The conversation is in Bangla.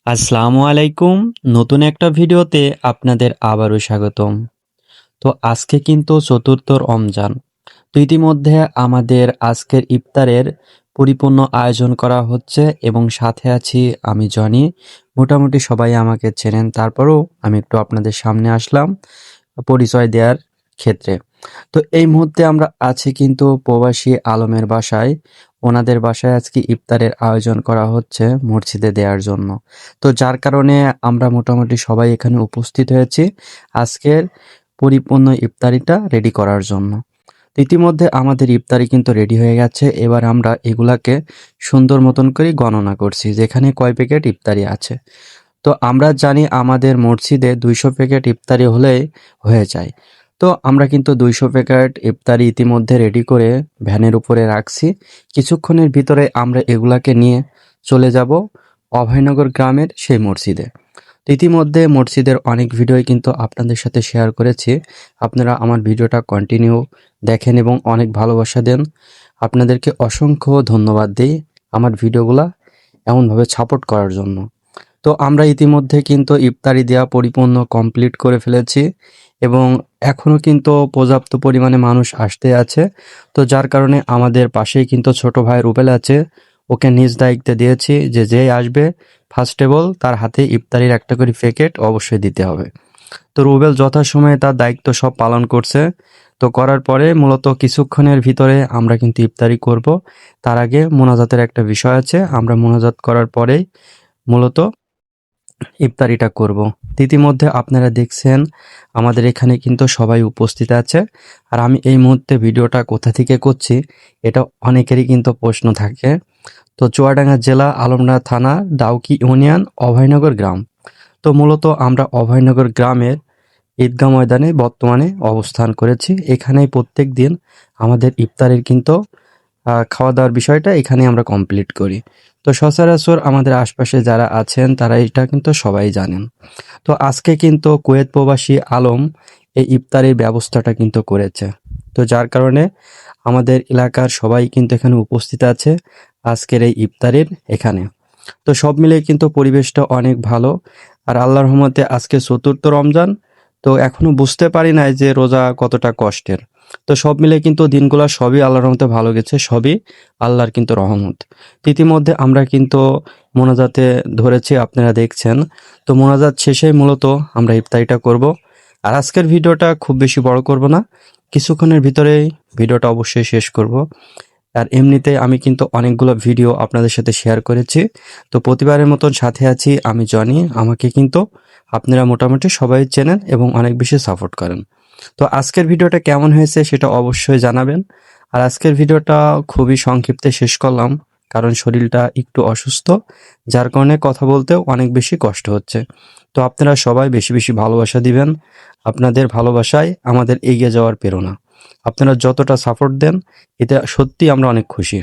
আসসালামু আলাইকুম। নতুন একটা ভিডিওতে আপনাদের আবারও স্বাগতম। তো আজকে কিন্তু চতুর্থ রমজান। তো ইতিমধ্যে আমাদের আজকের ইফতারের পরিপূর্ণ আয়োজন করা হচ্ছে এবং সাথে আছি আমি জনি। মোটামুটি সবাই আমাকে চেনেন, তারপরেও আমি একটু আপনাদের সামনে আসলাম পরিচয় দেওয়ার ক্ষেত্রে। তো এই মুহূর্তে আমরা আছি কিন্তু প্রবাসী আলমের বাসায়। ওনাদের বাসায় আজকে ইফতারের আয়োজন করা হচ্ছে মসজিদে দেওয়ার জন্য। তো যার কারণে আমরা মোটামুটি সবাই এখানে উপস্থিত হয়েছি আজকের পরিপূর্ণ ইফতারিটা রেডি করার জন্য। তো ইতিমধ্যে আমাদের ইফতারি কিন্তু রেডি হয়ে গেছে। এবার আমরা এগুলাকে সুন্দর মতন করে গণনা করছি যেখানে কয় প্যাকেট ইফতারি আছে। তো আমরা জানি আমাদের মসজিদে 200 প্যাকেট ইফতারি হলেই হয়ে যায়। তো আমরা কিন্তু 200 প্যাকেট ইফতারি ইতিমধ্যে রেডি করে ভ্যানের উপরে রাখছি। কিছুক্ষণের ভিতরে আমরা এগুলাকে নিয়ে চলে যাব অভয়নগর গ্রামের সেই মসজিদে। তো ইতিমধ্যে মসজিদের অনেক ভিডিওই কিন্তু আপনাদের সাথে শেয়ার করেছি। আপনারা আমার ভিডিওটা কন্টিনিউ দেখেন এবং অনেক ভালোবাসা দেন। আপনাদেরকে অসংখ্য ধন্যবাদ দিই আমার ভিডিওগুলা এমনভাবে সাপোর্ট করার জন্য। তো আমরা ইতিমধ্যে কিন্তু ইফতারি দেওয়া পরিপূর্ণ কমপ্লিট করে ফেলেছি এবং এখনও কিন্তু পর্যাপ্ত পরিমাণে মানুষ আসতে আছে। তো যার কারণে আমাদের পাশেই কিন্তু ছোট ভাই রুবেল আছে, ওকে নিজ দায়িত্বে দিয়েছি যে যেই আসবে ফার্স্ট অফ অল তার হাতে ইফতারির একটা করে প্যাকেট অবশ্যই দিতে হবে। তো রুবেল যথাসময়ে তার দায়িত্ব সব পালন করছে। তো করার পরে মূলত কিছুক্ষণের ভিতরে আমরা কিন্তু ইফতারি করব। তার আগে মোনাজাতের একটা বিষয় আছে, আমরা মোনাজাত করার পরেই মূলত ইফতারিটা করব। ইতিমধ্যে আপনারা দেখছেন আমাদের এখানে কিন্তু সবাই উপস্থিত আছে। আর আমি এই মুহূর্তে ভিডিওটা কোথা থেকে করছি এটা অনেকেরই কিন্তু প্রশ্ন থাকে। তো চুয়াডাঙ্গা জেলা আলমডাঙ্গা থানা ডাউকি ইউনিয়ন অভয়নগর গ্রাম। তো মূলত আমরা অভয়নগর গ্রামের ঈদগাহ ময়দানে বর্তমানে অবস্থান করেছি। এখানেই প্রত্যেক দিন আমাদের ইফতারের কিন্তু খাওয়া দাওয়ার বিষয়টা এখানে আমরা কমপ্লিট করি। তো সচরাচর আমাদের আশপাশে যারা আছেন তারা এটা কিন্তু সবাই জানেন। তো আজকে কিন্তু কুয়েত প্রবাসী আলম এই ইফতারের ব্যবস্থাটা কিন্তু করেছে। তো যার কারণে আমাদের এলাকার সবাই কিন্তু এখানে উপস্থিত আছে আজকের এই ইফতারের এখানে। তো সব মিলে কিন্তু পরিবেশটা অনেক ভালো। আর আল্লাহর রহমতে আজকে চতুর্থ রমজান। তো এখনো বুঝতে পারি নাই যে রোজা কতটা কষ্টের। তো সব মিলে কিন্তু দিনগুলো সবই আল্লাহর রহমতে ভালো গেছে, সবই আল্লাহর কিন্তু রহমত। তো ইতিমধ্যে আমরা কিন্তু মোনাজাতে ধরেছি, আপনারা দেখছেন। তো মোনাজাত শেষে মূলত আমরা ইফতারিটা করব। আর আজকের ভিডিওটা খুব বেশি বড় করব না, কিছুক্ষণের ভিতরেই ভিডিওটা অবশ্যই শেষ করব। আর এমনিতে আমি কিন্তু অনেকগুলো ভিডিও আপনাদের সাথে শেয়ার করেছি। তো প্রতিবারের মতন সাথে আছি আমি জনি। আমাকে কিন্তু আপনারা মোটামুটি সবাই চেনেন এবং অনেক বেশি সাপোর্ট করেন। তো আজকের ভিডিওটা কেমন হয়েছে সেটা অবশ্যই জানাবেন। আর আজকের ভিডিওটা খুবই সংক্ষিপ্তে শেষ করলাম কারণ শরীরটা একটু অসুস্থ, যার কারণে কথা বলতেও অনেক বেশি কষ্ট হচ্ছে। তো আপনারা সবাই বেশি বেশি ভালোবাসা দিবেন। আপনাদের ভালোবাসায় আমাদের এগিয়ে যাওয়ার প্রেরণা। আপনারা যতটা সাপোর্ট দেন এতে সত্যি আমরা অনেক খুশি।